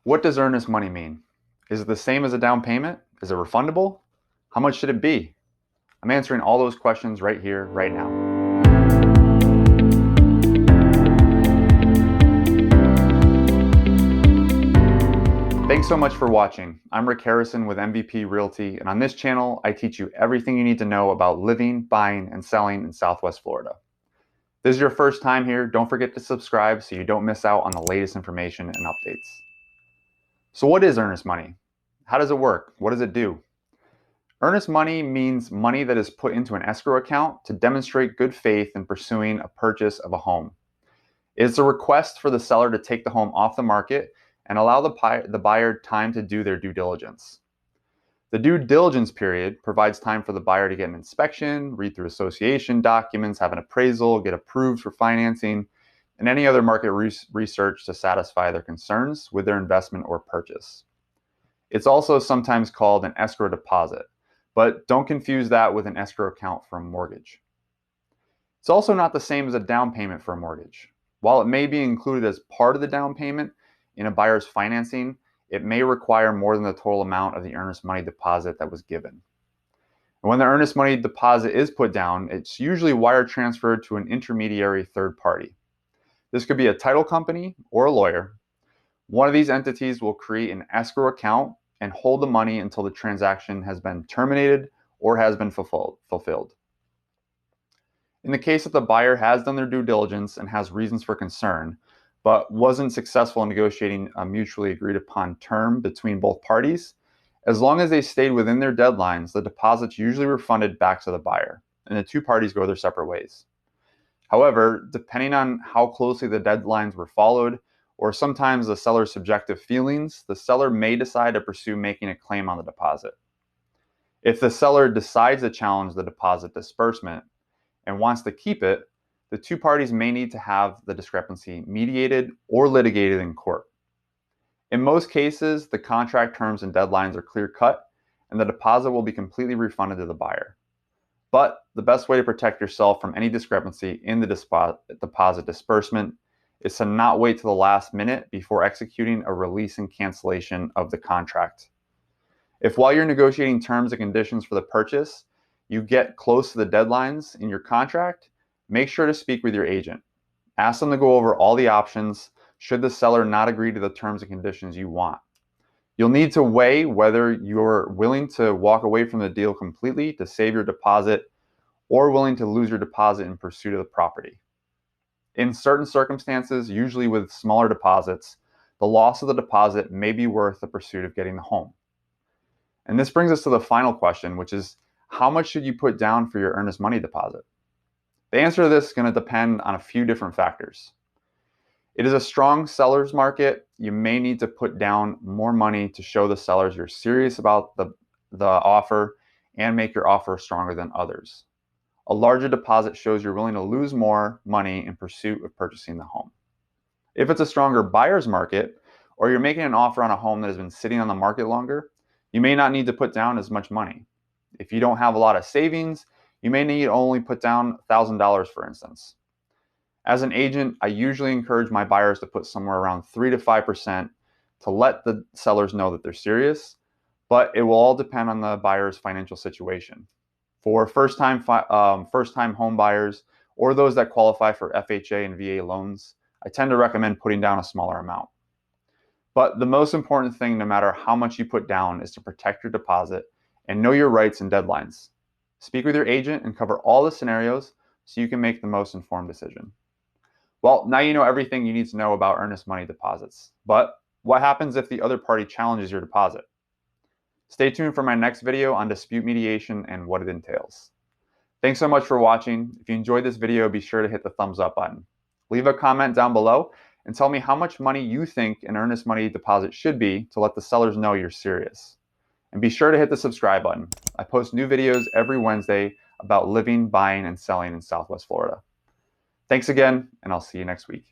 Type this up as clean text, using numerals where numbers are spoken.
What does earnest money mean? Is it the same as a down payment? Is it refundable? How much should it be? I'm answering all those questions right here, right now. Thanks so much for watching. I'm Rick Harrison with MVP Realty, and on this channel, I teach you everything you need to know about living, buying, and selling in Southwest Florida. If this is your first time here, don't forget to subscribe so you don't miss out on the latest information and updates. So what is earnest money? How does it work? What does it do? Earnest money means money that is put into an escrow account to demonstrate good faith in pursuing a purchase of a home. It's a request for the seller to take the home off the market and allow the buyer time to do their due diligence. The due diligence period provides time for the buyer to get an inspection, read through association documents, have an appraisal, get approved for financing, and any other market research to satisfy their concerns with their investment or purchase. It's also sometimes called an escrow deposit, but don't confuse that with an escrow account for a mortgage. It's also not the same as a down payment for a mortgage. While it may be included as part of the down payment in a buyer's financing, it may require more than the total amount of the earnest money deposit that was given. And when the earnest money deposit is put down, it's usually wire transferred to an intermediary third party. This could be a title company or a lawyer. One of these entities will create an escrow account and hold the money until the transaction has been terminated or has been fulfilled. In the case that the buyer has done their due diligence and has reasons for concern, but wasn't successful in negotiating a mutually agreed upon term between both parties, as long as they stayed within their deadlines, the deposit's usually refunded back to the buyer, and the two parties go their separate ways. However, depending on how closely the deadlines were followed, or sometimes the seller's subjective feelings, the seller may decide to pursue making a claim on the deposit. If the seller decides to challenge the deposit disbursement and wants to keep it, the two parties may need to have the discrepancy mediated or litigated in court. In most cases, the contract terms and deadlines are clear-cut, and the deposit will be completely refunded to the buyer. But the best way to protect yourself from any discrepancy in the deposit disbursement is to not wait to the last minute before executing a release and cancellation of the contract. If while you're negotiating terms and conditions for the purchase, you get close to the deadlines in your contract, make sure to speak with your agent. Ask them to go over all the options should the seller not agree to the terms and conditions you want. You'll need to weigh whether you're willing to walk away from the deal completely to save your deposit or willing to lose your deposit in pursuit of the property. In certain circumstances, usually with smaller deposits, the loss of the deposit may be worth the pursuit of getting the home. And this brings us to the final question, which is, how much should you put down for your earnest money deposit? The answer to this is going to depend on a few different factors. It is a strong seller's market. You may need to put down more money to show the sellers you're serious about the offer and make your offer stronger than others. A larger deposit shows you're willing to lose more money in pursuit of purchasing the home. If it's a stronger buyer's market, or you're making an offer on a home that has been sitting on the market longer, you may not need to put down as much money. If you don't have a lot of savings, you may need only put down $1,000, for instance. As an agent, I usually encourage my buyers to put somewhere around 3 to 5% to let the sellers know that they're serious, but it will all depend on the buyer's financial situation. For first-time home buyers or those that qualify for FHA and VA loans, I tend to recommend putting down a smaller amount. But the most important thing, no matter how much you put down, is to protect your deposit and know your rights and deadlines. Speak with your agent and cover all the scenarios so you can make the most informed decision. Well, now you know everything you need to know about earnest money deposits. But what happens if the other party challenges your deposit? Stay tuned for my next video on dispute mediation and what it entails. Thanks so much for watching. If you enjoyed this video, be sure to hit the thumbs up button. Leave a comment down below and tell me how much money you think an earnest money deposit should be to let the sellers know you're serious. And be sure to hit the subscribe button. I post new videos every Wednesday about living, buying, and selling in Southwest Florida. Thanks again, and I'll see you next week.